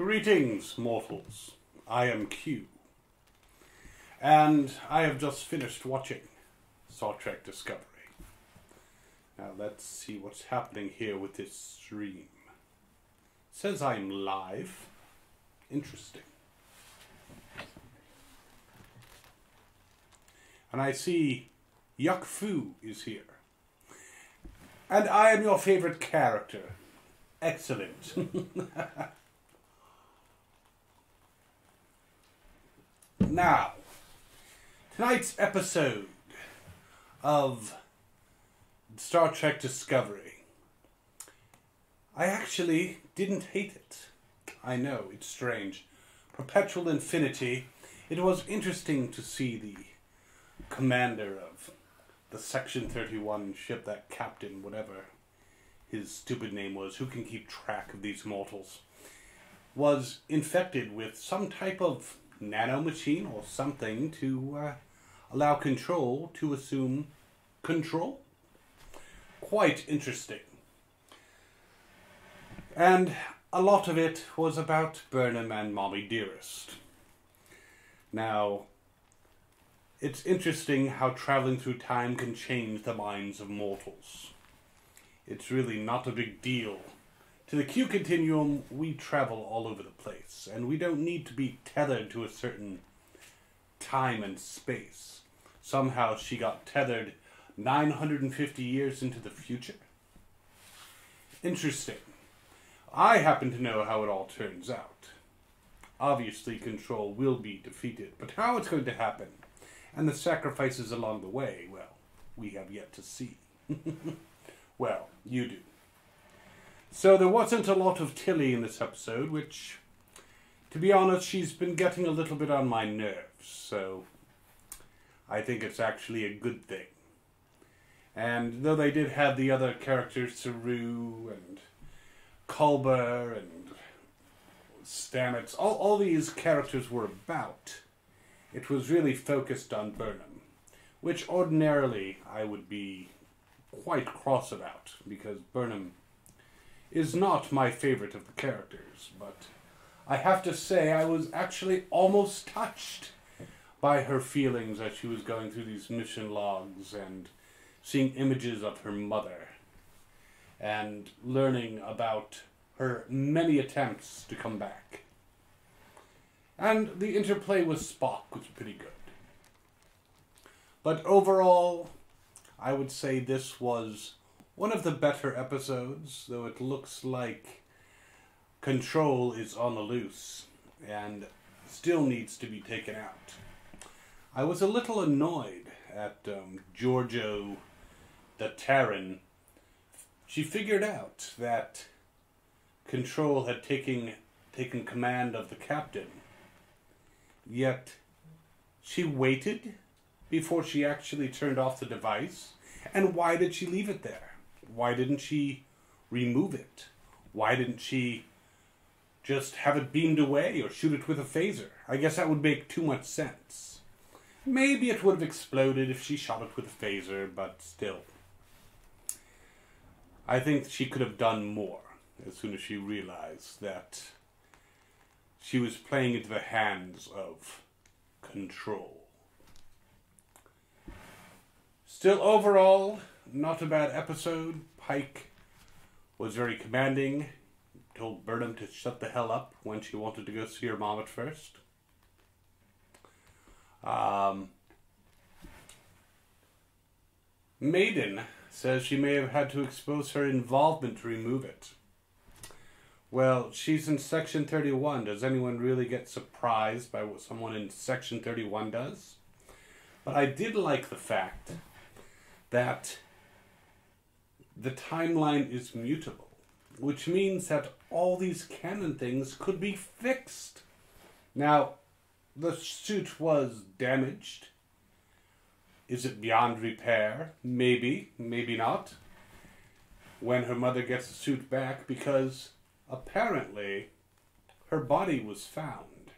Greetings, mortals. I am Q. And I have just finished watching Star Trek Discovery. Now let's see what's happening here with this stream. It says I'm live. Interesting. And I see Yuck Fu is here. And I am your favorite character. Excellent. Now, tonight's episode of Star Trek Discovery. I actually didn't hate it. I know, it's strange. Perpetual Infinity. It was interesting to see the commander of the Section 31 ship, that captain, whatever his stupid name was, who can keep track of these mortals, was infected with some type of nanomachine or something to allow Control to assume control. Quite interesting. And a lot of it was about Burnham and Mommy Dearest. Now, it's interesting how traveling through time can change the minds of mortals. It's really not a big deal. To the Q continuum, we travel all over the place, and we don't need to be tethered to a certain time and space. Somehow she got tethered 950 years into the future. Interesting. I happen to know how it all turns out. Obviously, Control will be defeated, but how it's going to happen, and the sacrifices along the way, well, we have yet to see. Well, you do. So there wasn't a lot of Tilly in this episode, which, to be honest, she's been getting a little bit on my nerves, so I think it's actually a good thing. And though they did have the other characters, Saru and Culber and Stamets, all these characters were about, it was really focused on Burnham, which ordinarily I would be quite cross about, because Burnham is not my favorite of the characters, but I have to say I was actually almost touched by her feelings as she was going through these mission logs and seeing images of her mother and learning about her many attempts to come back. And the interplay with Spock was pretty good. But overall, I would say this was one of the better episodes, though it looks like Control is on the loose and still needs to be taken out. I was a little annoyed at Giorgio, the Terran. She figured out that Control had taken command of the captain, yet she waited before she actually turned off the device. And why did she leave it there? Why didn't she remove it? Why didn't she just have it beamed away or shoot it with a phaser? I guess that would make too much sense. Maybe it would have exploded if she shot it with a phaser, but still. I think she could have done more as soon as she realized that she was playing into the hands of Control. Still, overall, not a bad episode. Pike was very commanding. Told Burnham to shut the hell up when she wanted to go see her mom at first. Maiden says she may have had to expose her involvement to remove it. Well, she's in Section 31. Does anyone really get surprised by what someone in Section 31 does? But I did like the fact that the timeline is mutable, which means that all these canon things could be fixed. Now, the suit was damaged. Is it beyond repair? Maybe, maybe not. When her mother gets the suit back, because apparently her body was found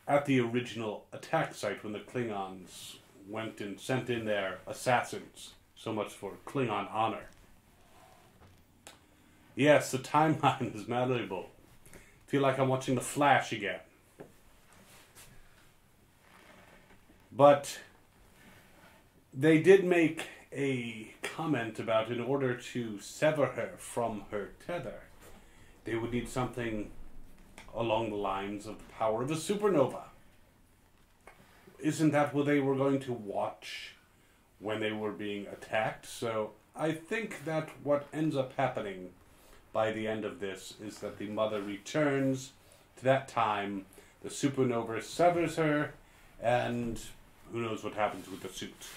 at the original attack site when the Klingons went and sent in their assassins. So much for Klingon honor. Yes, the timeline is malleable. Feel like I'm watching The Flash again. But they did make a comment about in order to sever her from her tether, they would need something along the lines of the power of a supernova. Isn't that what they were going to watch when they were being attacked? So I think that what ends up happening by the end of this is that the mother returns to that time, the supernova severs her, and who knows what happens with the suit.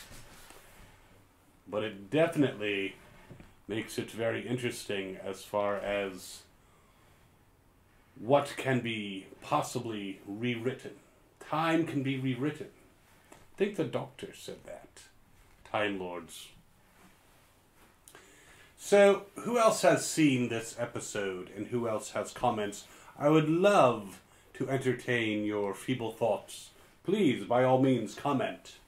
But it definitely makes it very interesting as far as what can be possibly rewritten. Time can be rewritten. I think the Doctor said that. Time Lords. So, who else has seen this episode and who else has comments? I would love to entertain your feeble thoughts. Please, by all means, comment.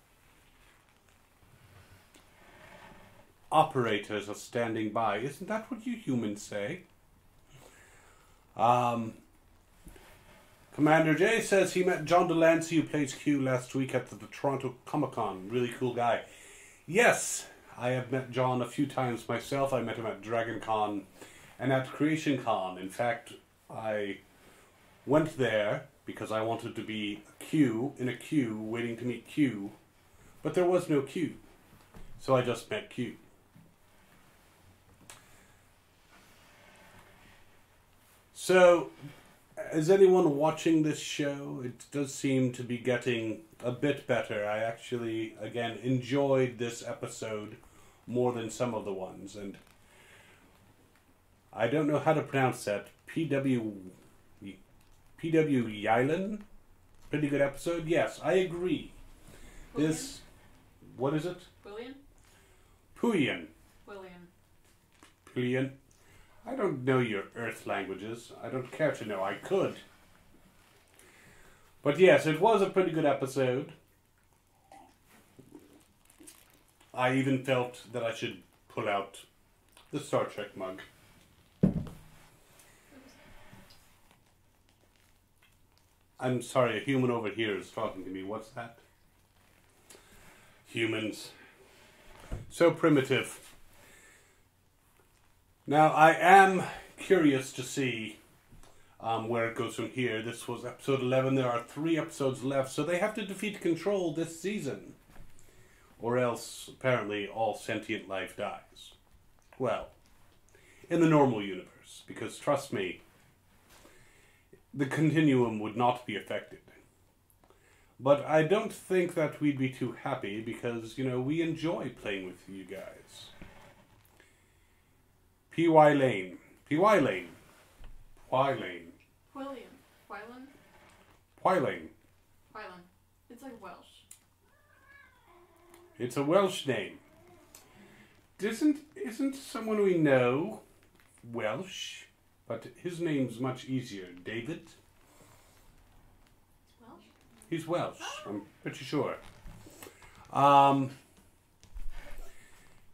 Operators are standing by. Isn't that what you humans say? Commander J says he met John Delancey, who plays Q, last week at the Toronto Comic-Con. Really cool guy. Yes, I have met John a few times myself. I met him at Dragon Con and at Creation Con. In fact, I went there because I wanted to be in a queue, waiting to meet Q. But there was no Q. So I just met Q. So, is anyone watching this show? It does seem to be getting a bit better. I actually, again, enjoyed this episode more than some of the ones. And I don't know how to pronounce that. P.W. Yylin? Pretty good episode? Yes, I agree. William? This, what is it? William? Puyin. William. Puyin. I don't know your Earth languages. I don't care to know. I could. But yes, it was a pretty good episode. I even felt that I should pull out the Star Trek mug. I'm sorry, a human over here is talking to me. What's that? Humans. So primitive. Now, I am curious to see where it goes from here. This was episode 11. There are 3 episodes left, so they have to defeat Control this season. Or else, apparently, all sentient life dies. Well, in the normal universe, because trust me, the continuum would not be affected. But I don't think that we'd be too happy because, you know, we enjoy playing with you guys. P.Y. Lane. P.Y. Lane. P.Y. Lane. William. Wylan? P.Y. Lane. Wylan. It's like Welsh. It's a Welsh name. Isn't someone we know Welsh? But his name's much easier. David? Welsh? He's Welsh, I'm pretty sure.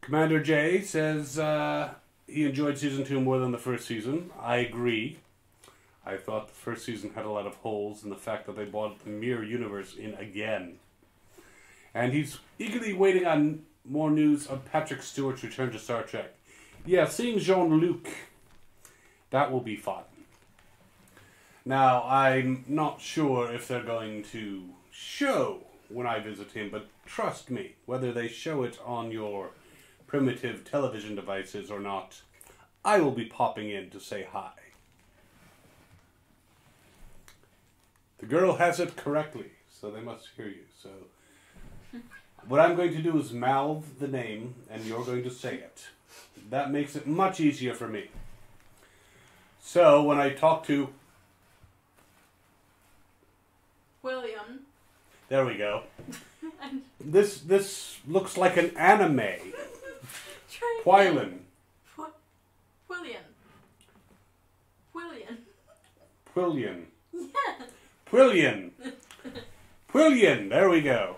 Commander J says he enjoyed season 2 more than the first season. I agree. I thought the first season had a lot of holes in the fact that they brought the mirror universe in again. And he's eagerly waiting on more news of Patrick Stewart's return to Star Trek. Yeah, seeing Jean-Luc, that will be fun. Now, I'm not sure if they're going to show when I visit him, but trust me, whether they show it on your primitive television devices or not, I will be popping in to say hi. The girl has it correctly, so they must hear you. So, what I'm going to do is mouth the name, and you're going to say it. That makes it much easier for me. So, when I talk to William. There we go. This looks like an anime. Wylan. William. William. Quillian. Yeah. Quillian. Quillian. There we go.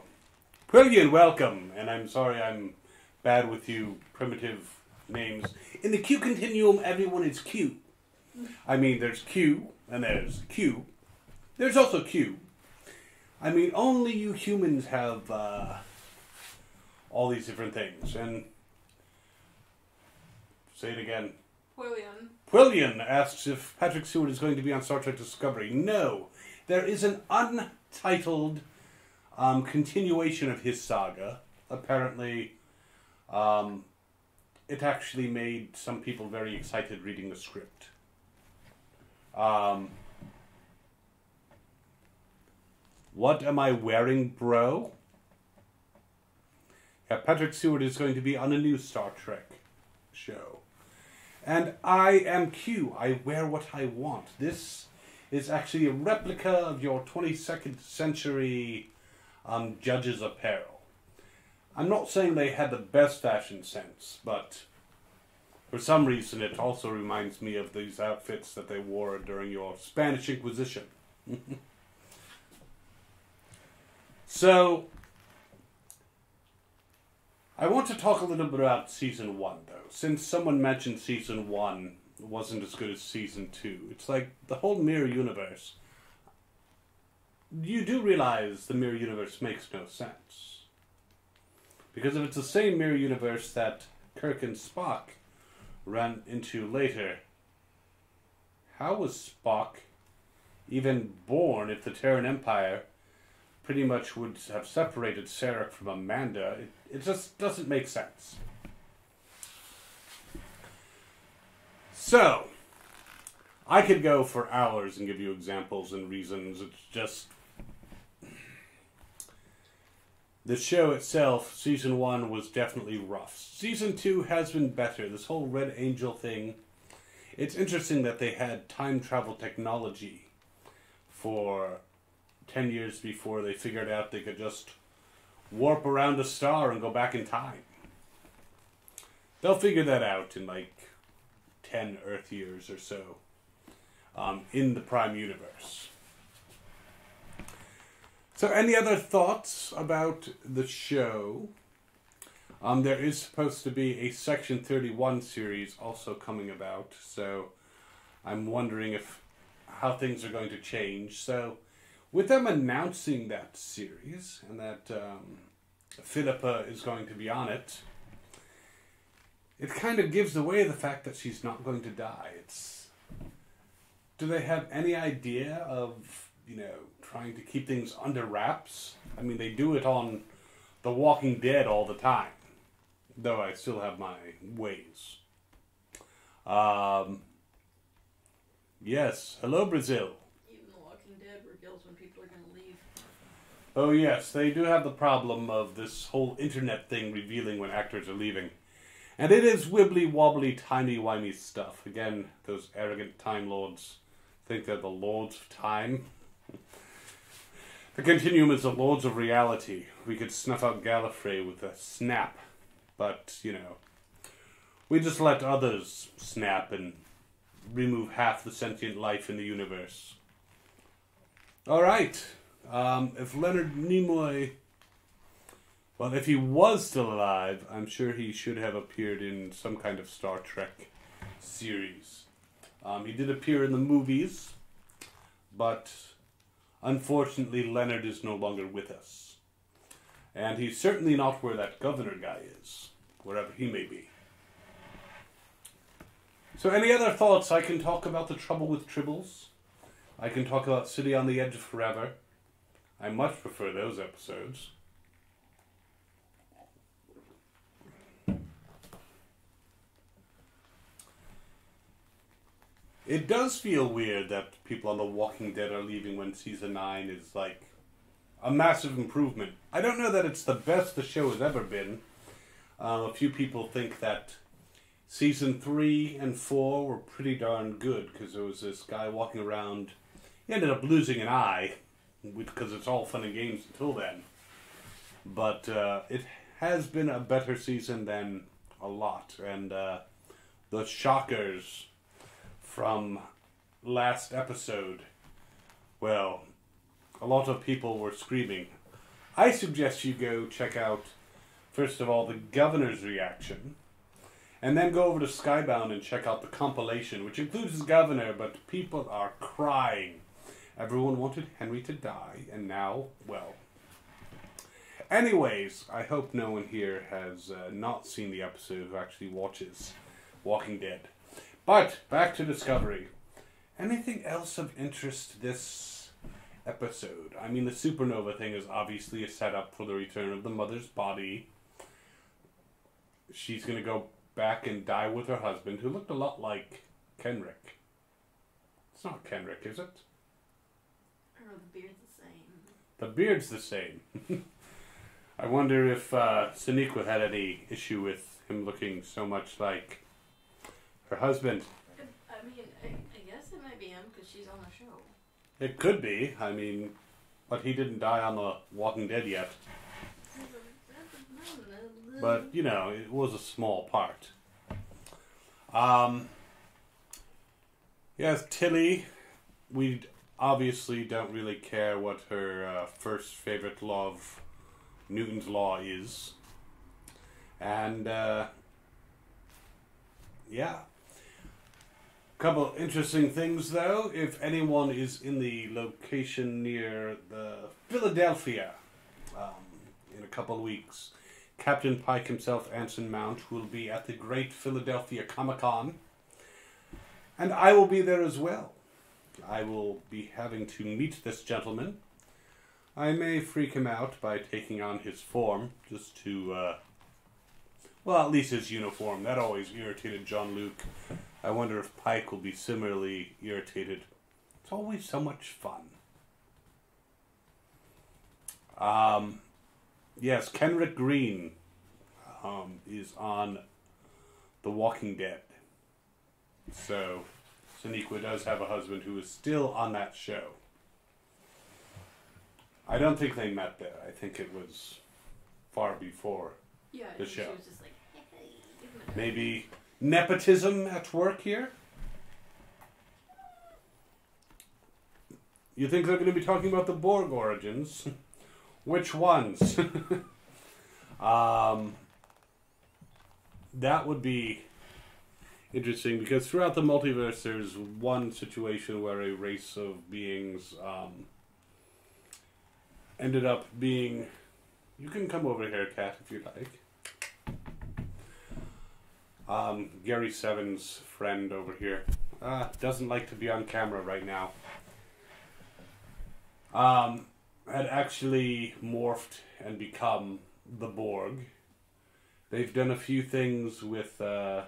Quillian, welcome. And I'm sorry I'm bad with you primitive names. In the Q continuum, everyone is Q. I mean, there's Q, and there's Q. There's also Q. I mean, only you humans have all these different things. And say it again. William. Quillian asks if Patrick Stewart is going to be on Star Trek Discovery. No. There is an untitled continuation of his saga. Apparently, it actually made some people very excited reading the script. What am I wearing, bro? Yeah, Patrick Stewart is going to be on a new Star Trek show. And I am Q. I wear what I want. This is actually a replica of your 22nd century judge's apparel. I'm not saying they had the best fashion sense, but for some reason it also reminds me of these outfits that they wore during your Spanish Inquisition. So, I want to talk a little bit about Season 1, though. Since someone mentioned Season 1 wasn't as good as Season 2. It's like the whole Mirror Universe. You do realize the Mirror Universe makes no sense. Because if it's the same Mirror Universe that Kirk and Spock ran into later, how was Spock even born if the Terran Empire pretty much would have separated Sarek from Amanda? It just doesn't make sense. So, I could go for hours and give you examples and reasons. It's just... The show itself, Season 1, was definitely rough. Season 2 has been better. This whole Red Angel thing. It's interesting that they had time travel technology for 10 years before they figured out they could just warp around a star and go back in time. They'll figure that out in like 10 Earth years or so in the Prime Universe. So any other thoughts about the show? There is supposed to be a Section 31 series also coming about, so I'm wondering how things are going to change. So with them announcing that series, and that Philippa is going to be on it, it kind of gives away the fact that she's not going to die. Do they have any idea of, trying to keep things under wraps? I mean, they do it on The Walking Dead all the time, though I still have my ways. Yes, hello Brazil. Even The Walking Dead reveals when people are going to leave. Oh yes, they do have the problem of this whole internet thing revealing when actors are leaving. And it is wibbly-wobbly, timey-wimey stuff. Again, those arrogant Time Lords think they're the Lords of Time. The Continuum is the Lords of Reality. We could snuff out Gallifrey with a snap. But, we just let others snap and remove half the sentient life in the universe. Alright. If Leonard Nimoy... Well, if he was still alive, I'm sure he should have appeared in some kind of Star Trek series. He did appear in the movies, but unfortunately Leonard is no longer with us. And he's certainly not where that governor guy is, wherever he may be. So any other thoughts? I can talk about The Trouble with Tribbles. I can talk about City on the Edge of Forever. I much prefer those episodes. It does feel weird that people on The Walking Dead are leaving when Season 9 is, like, a massive improvement. I don't know that it's the best the show has ever been. A few people think that Season 3 and 4 were pretty darn good, because there was this guy walking around. He ended up losing an eye, because it's all fun and games until then. But it has been a better season than a lot. And the shockers from last episode, well, a lot of people were screaming. I suggest you go check out, first of all, the governor's reaction, And then go over to Skybound and check out the compilation, which includes the governor, but people are crying. Everyone wanted Henry to die, and now, well. Anyways, I hope no one here has not seen the episode who actually watches Walking Dead. But, back to Discovery. Anything else of interest this episode? I mean, the supernova thing is obviously a setup for the return of the mother's body. She's going to go back and die with her husband, who looked a lot like Kenrick. It's not Kenrick, is it? I don't know, the beard's the same. The beard's the same. I wonder if Sonequa had any issue with him looking so much like her husband. I mean, I guess it might be him because she's on the show. It could be. I mean, but he didn't die on The Walking Dead yet. But, you know, it was a small part. Yes, Tilly, we obviously don't really care what her first favorite law of Newton's law is. And, yeah. Couple interesting things, though. If anyone is in the location near the Philadelphia in a couple of weeks, Captain Pike himself, Anson Mount, will be at the Great Philadelphia Comic-Con. And I will be there as well. I will be having to meet this gentleman. I may freak him out by taking on his form, just to, well, at least his uniform. That always irritated John Luke. I wonder if Pike will be similarly irritated. It's always so much fun. Yes, Kenrick Green is on The Walking Dead. So, Sonequa does have a husband who is still on that show. I don't think they met there. I think it was far before the show. She was just like, hey, give him a Maybe nepotism at work here? You think they're going to be talking about the Borg origins? Which ones? That would be interesting, because throughout the multiverse there's one situation where a race of beings ended up being... You can come over here, Kat, if you like. Gary Seven's friend over here doesn't like to be on camera right now. Had actually morphed and become the Borg. They've done a few things with kind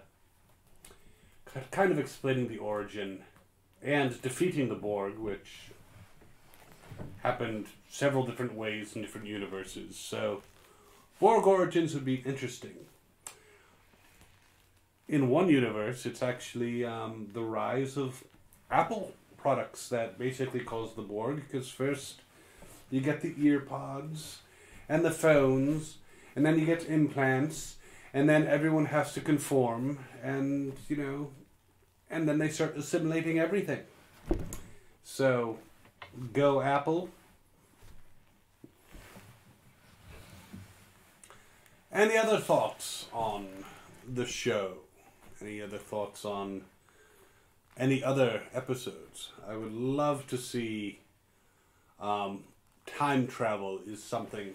of explaining the origin and defeating the Borg, which happened several different ways in different universes. So, Borg origins would be interesting. In one universe, it's actually the rise of Apple products that basically caused the Borg, because first you get the ear pods and the phones, and then you get implants, and then everyone has to conform, and, you know, and then they start assimilating everything. So, go Apple. Any other thoughts on the show? Any other thoughts on any other episodes? I would love to see time travel is something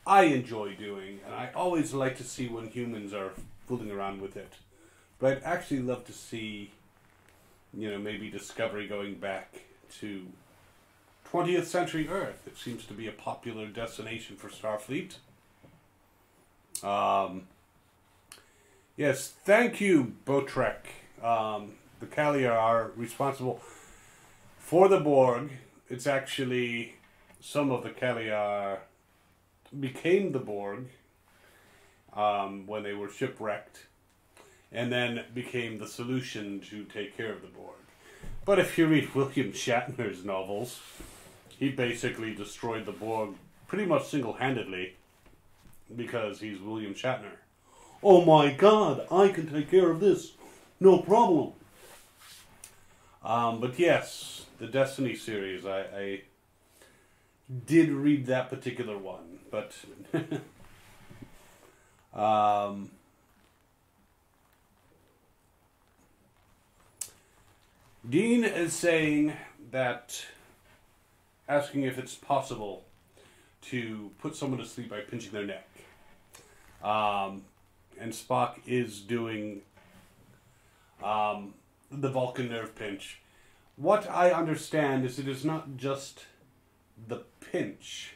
I enjoy doing, and I always like to see when humans are fooling around with it. But I'd actually love to see, you know, maybe Discovery going back to 20th century Earth. It seems to be a popular destination for Starfleet. Yes, thank you, Botrek. The Kalia are responsible for the Borg. It's actually some of the Kalia became the Borg when they were shipwrecked, and then became the solution to take care of the Borg. But if you read William Shatner's novels, he basically destroyed the Borg pretty much single-handedly, because he's William Shatner. Oh my God, I can take care of this, no problem. But yes, the Destiny series, I did read that particular one, but Dean is saying that, asking if it's possible to put someone to sleep by pinching their neck. And Spock is doing the Vulcan nerve pinch. What I understand is it is not just the pinch.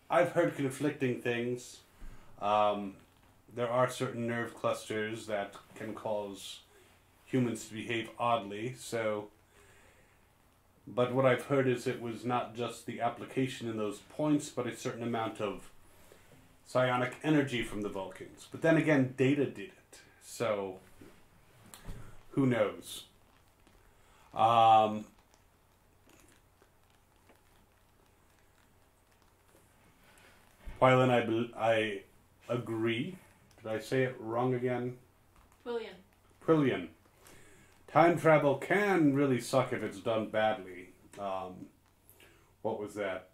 I've heard conflicting things. There are certain nerve clusters that can cause humans to behave oddly, but what I've heard is it was not just the application in those points, but a certain amount of psionic energy from the Vulcans. But then again, Data did it, so who knows? Wylan, I agree. Did I say it wrong again? Quillian. Time travel can really suck if it's done badly. What was that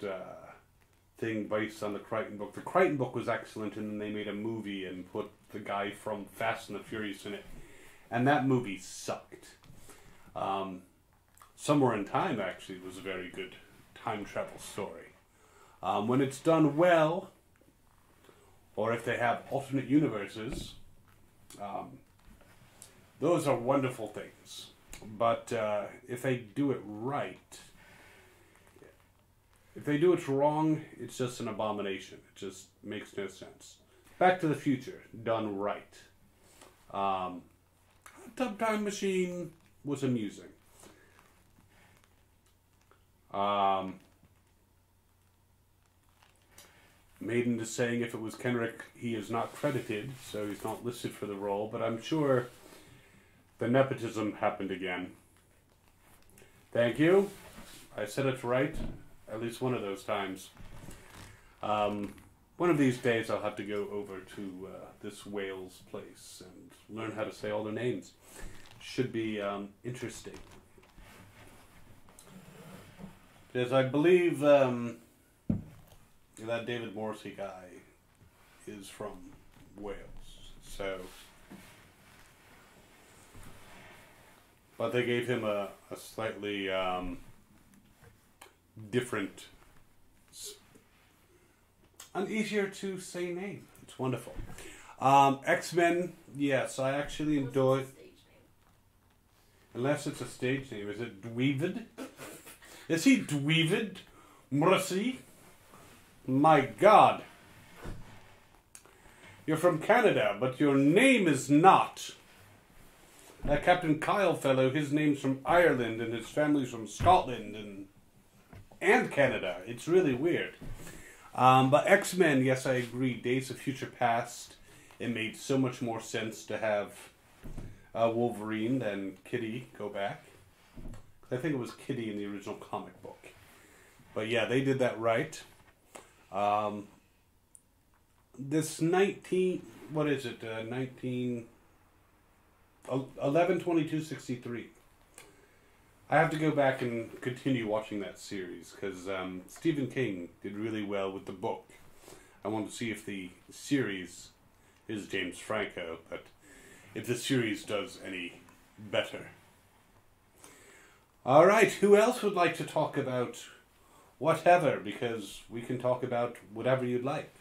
thing based on the Crichton book? The Crichton book was excellent, and then they made a movie and put the guy from Fast and the Furious in it. And that movie sucked. Somewhere in Time, actually, was a very good time travel story. When it's done well, or if they have alternate universes, those are wonderful things. But if they do it right, if they do it wrong, it's just an abomination. It just makes no sense. Back to the Future, done right. Time Machine was amusing. Maiden is saying if it was Kenrick, he is not credited, so he's not listed for the role, but I'm sure the nepotism happened again. Thank you. I said it right at least one of those times. One of these days I'll have to go over to this Wales place and learn how to say all their names. Should be interesting. Because I believe that David Morrissey guy is from Wales, so. But they gave him a slightly different, an easier to say name. It's wonderful. X-Men, yes, I actually enjoy. Unless it's a stage name, is it Dweevid? Is he Dweevid Morrissey? My God. You're from Canada, but your name is not. That Captain Kyle fellow, his name's from Ireland, and his family's from Scotland and Canada. It's really weird. But X-Men, yes, I agree. Days of Future Past, it made so much more sense to have Wolverine than Kitty go back. I think it was Kitty in the original comic book. But yeah, they did that right. This 11/22/63. I have to go back and continue watching that series because Stephen King did really well with the book. I want to see if the series is James Franco, but if the series does any better. All right, who else would like to talk about whatever? Because we can talk about whatever you'd like.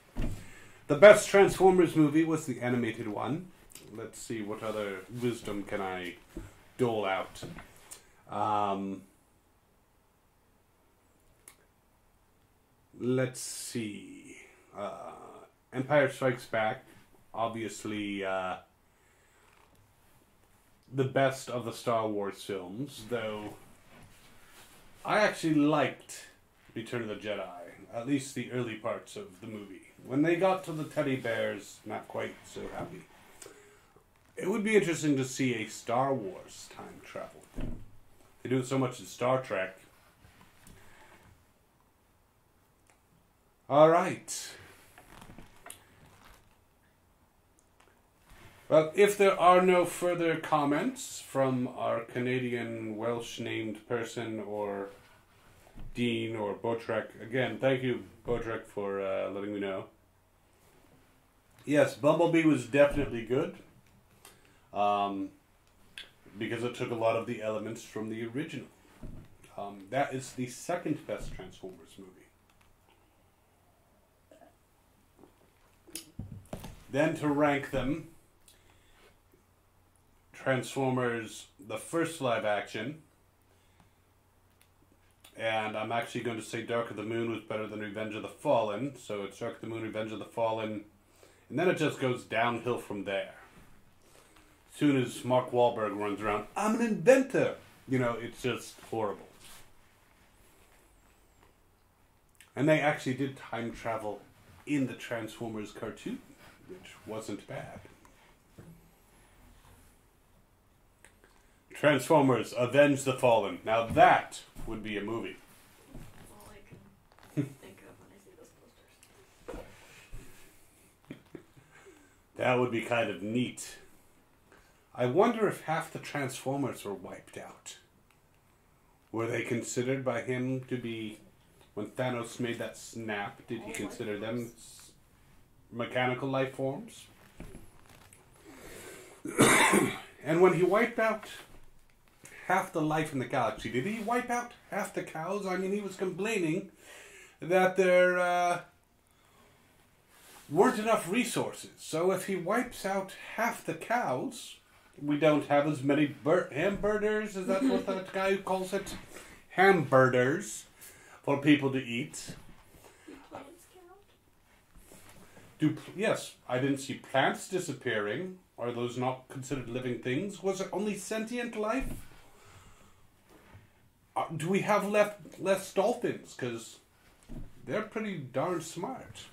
The best Transformers movie was the animated one. Let's see, what other wisdom can I dole out? Let's see. Empire Strikes Back, obviously the best of the Star Wars films, though I actually liked Return of the Jedi, at least the early parts of the movie. When they got to the teddy bears, not quite so happy. It would be interesting to see a Star Wars time travel. They do it so much in Star Trek. All right. Well, if there are no further comments from our Canadian Welsh named person or Dean or Botrek, again, thank you, Botrek, for letting me know. Yes, Bumblebee was definitely good. because it took a lot of the elements from the original. That is the second best Transformers movie. Then to rank them, Transformers, the first live action, and I'm actually going to say Dark of the Moon was better than Revenge of the Fallen, so it's Dark of the Moon, Revenge of the Fallen, and then it just goes downhill from there. As soon as Mark Wahlberg runs around, I'm an inventor! You know, it's just horrible. And they actually did time travel in the Transformers cartoon, which wasn't bad. Transformers, Avenge the Fallen. Now that would be a movie. That's all I can think of when I see those posters. That would be kind of neat. I wonder if half the Transformers were wiped out. Were they considered by him to be, when Thanos made that snap, did he consider them mechanical life forms? And when he wiped out half the life in the galaxy, did he wipe out half the cows? I mean, he was complaining that there weren't enough resources. So if he wipes out half the cows, we don't have as many hamburgers, is that what that guy who calls it? Hamburgers for people to eat. Do plants count? Yes, I didn't see plants disappearing. Are those not considered living things? Was it only sentient life? Do we have less dolphins? Because they're pretty darn smart.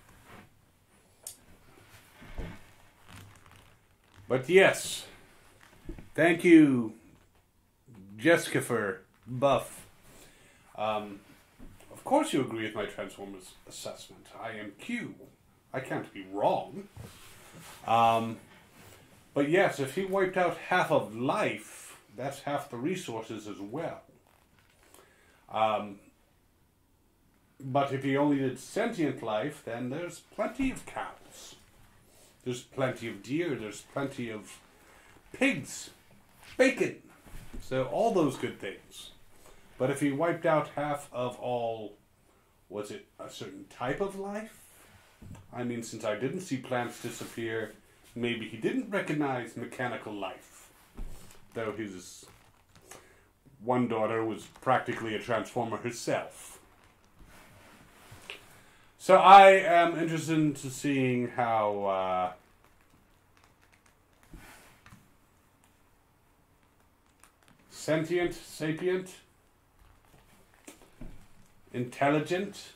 But yes, thank you, Jessica, for Buff. Of course you agree with my Transformers assessment. I am Q. I can't be wrong. But yes, if he wiped out half of life, that's half the resources as well. But if he only did sentient life, then there's plenty of cows. There's plenty of deer. There's plenty of pigs. Bacon. So all those good things. But if he wiped out half of all, was it a certain type of life? I mean, since I didn't see plants disappear, maybe he didn't recognize mechanical life. Though his one daughter was practically a Transformer herself. So I am interested in seeing how sapient, intelligent.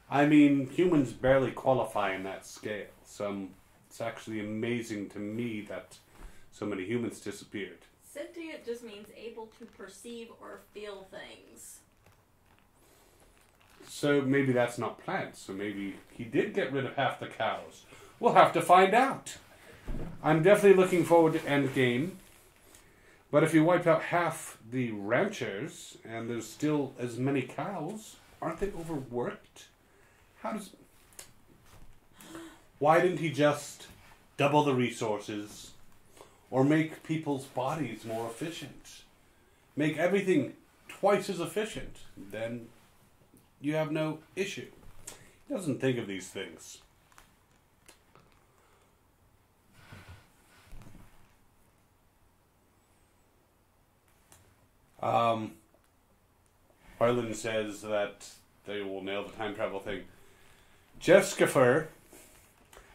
I mean, humans barely qualify in that scale. So it's actually amazing to me that so many humans disappeared. Sentient just means able to perceive or feel things. So maybe that's not plants. So maybe he did get rid of half the cows. We'll have to find out. I'm definitely looking forward to Endgame. But if you wipe out half the ranchers and there's still as many cows, aren't they overworked? Why didn't he just double the resources or make people's bodies more efficient? Make everything twice as efficient. Then you have no issue. He doesn't think of these things. Harlan says that they will nail the time travel thing. Jessica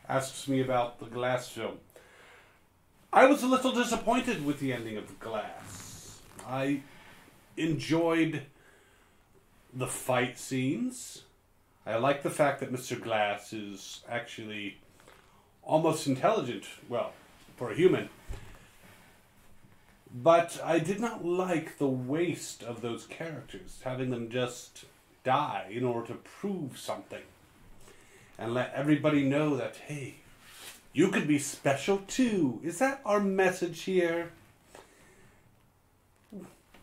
asks me about the Glass film. I was a little disappointed with the ending of Glass. I enjoyed the fight scenes. I like the fact that Mr. Glass is actually almost intelligent, well, for a human. But I did not like the waste of those characters, having them just die in order to prove something. And let everybody know that, hey, you could be special too. Is that our message here?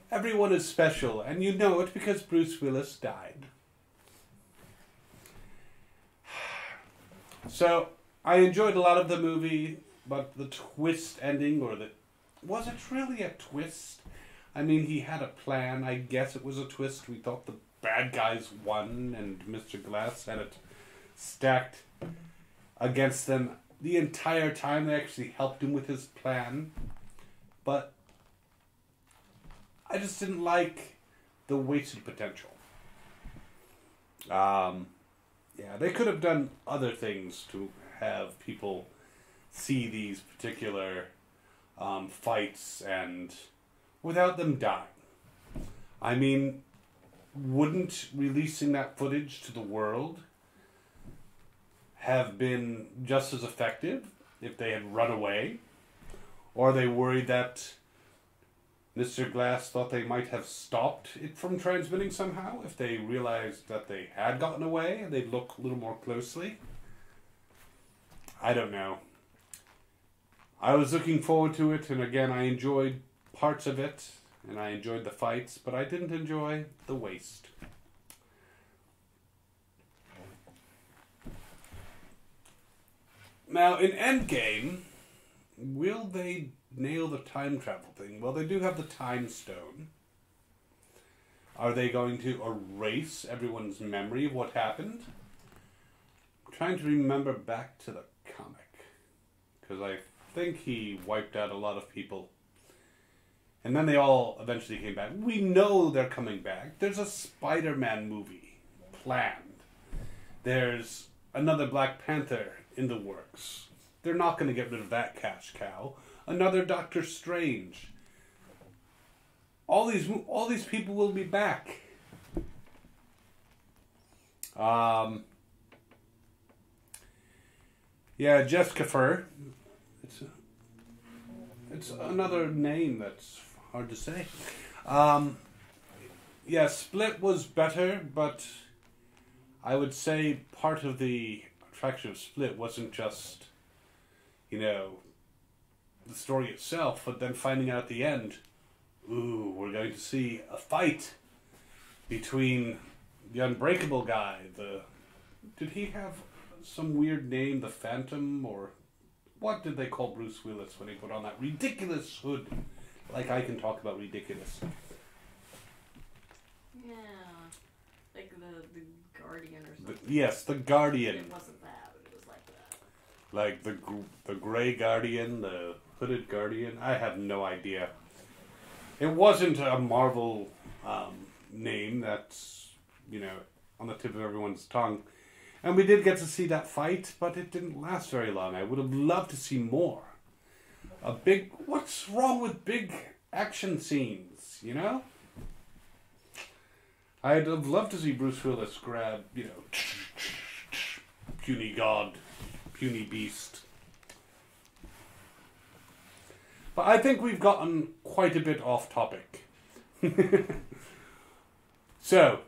Everyone is special, and you know it because Bruce Willis died. So, I enjoyed a lot of the movie, but the twist ending, or the was it really a twist? I mean, he had a plan. I guess it was a twist. We thought the bad guys won, and Mr. Glass had it stacked against them the entire time. They actually helped him with his plan. But I just didn't like the wasted potential. Yeah, they could have done other things to have people see these particular fights and without them dying. I mean, wouldn't releasing that footage to the world have been just as effective if they had run away? Or are they worried that Mr. Glass thought they might have stopped it from transmitting somehow if they realized that they had gotten away and they'd look a little more closely? I don't know. I was looking forward to it, and again, I enjoyed parts of it, and I enjoyed the fights, but I didn't enjoy the waste. Now, in Endgame, will they nail the time travel thing? Well, they do have the time stone. Are they going to erase everyone's memory of what happened? I'm trying to remember back to the comic, because I think he wiped out a lot of people. And then they all eventually came back. We know they're coming back. There's a Spider-Man movie planned. There's another Black Panther in the works. They're not going to get rid of that cash cow. Another Doctor Strange. All these people will be back. Yeah, Jessica Fur. It's another name that's hard to say. Yeah, Split was better, but I would say part of the attraction of Split wasn't just, the story itself, but then finding out at the end, ooh, we're going to see a fight between the Unbreakable guy, did he have some weird name, the Phantom, or what did they call Bruce Willis when he put on that ridiculous hood? Like I can talk about ridiculous. Yeah. Like the Guardian or something. Yes, the Guardian. It wasn't that, but it was like that. Like the Grey Guardian, the Hooded Guardian. I have no idea. It wasn't a Marvel name that's, on the tip of everyone's tongue. And we did get to see that fight, but it didn't last very long. I would have loved to see more. What's wrong with big action scenes, I'd have loved to see Bruce Willis grab, puny god, puny beast. But I think we've gotten quite a bit off topic. So,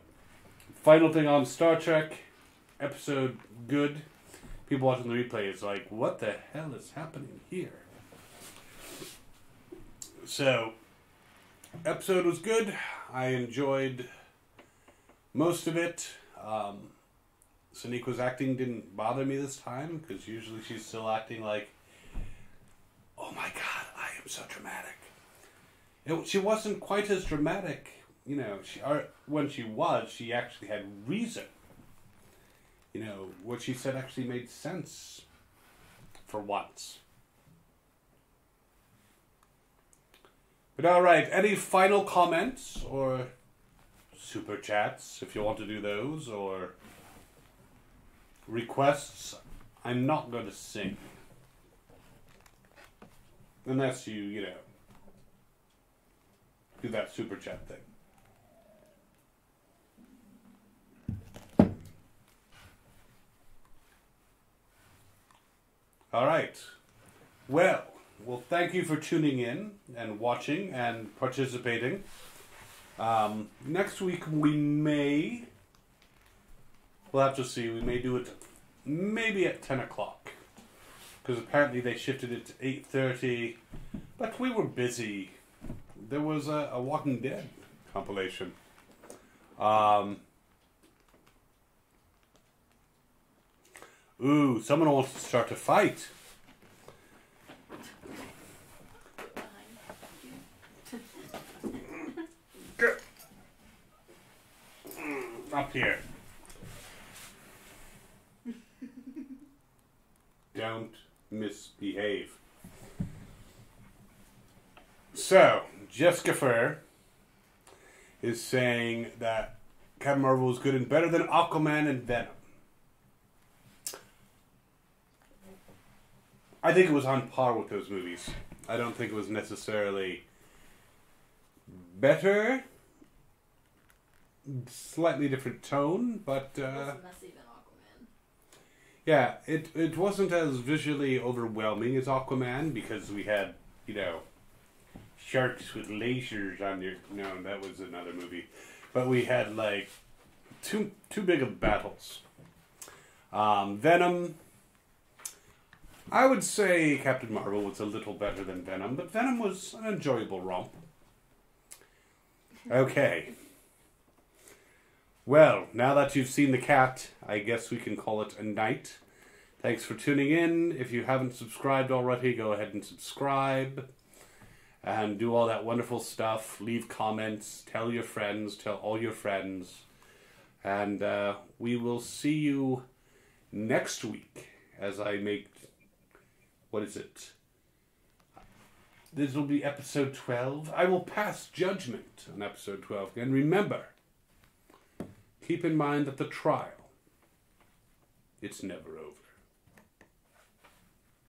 final thing on Star Trek. Episode good. People watching the replay is like, what the hell is happening here? So, episode was good. I enjoyed most of it. Soneqa's acting didn't bother me this time, because usually she's still acting like, oh my god, I am so dramatic. She wasn't quite as dramatic, when she actually had reason. What she said actually made sense for once. But alright, any final comments or super chats if you want to do those, or requests? I'm not going to sing. Unless you, do that super chat thing. All right. Well, thank you for tuning in and watching and participating. Next week we'll have to see. We may do it maybe at 10 o'clock. Because apparently they shifted it to 8:30. But we were busy. There was a Walking Dead compilation. Ooh, someone wants to start a fight. Up here. Don't misbehave. So, Jessica Fur is saying that Captain Marvel was good and better than Aquaman and Venom. I think it was on par with those movies. I don't think it was necessarily better. Slightly different tone, but Less messy than Aquaman. yeah, it wasn't as visually overwhelming as Aquaman because we had, you know, sharks with lasers on your... No, that was another movie. But we had, like, too big of battles. Venom... I would say Captain Marvel was a little better than Venom, but Venom was an enjoyable romp. Okay. Well, now that you've seen the cat, I guess we can call it a night. Thanks for tuning in. If you haven't subscribed already, go ahead and subscribe. And do all that wonderful stuff. Leave comments. Tell your friends. Tell all your friends. And we will see you next week as I make... What is it? This will be episode 12. I will pass judgment on episode 12. And remember, keep in mind that the trial, it's never over.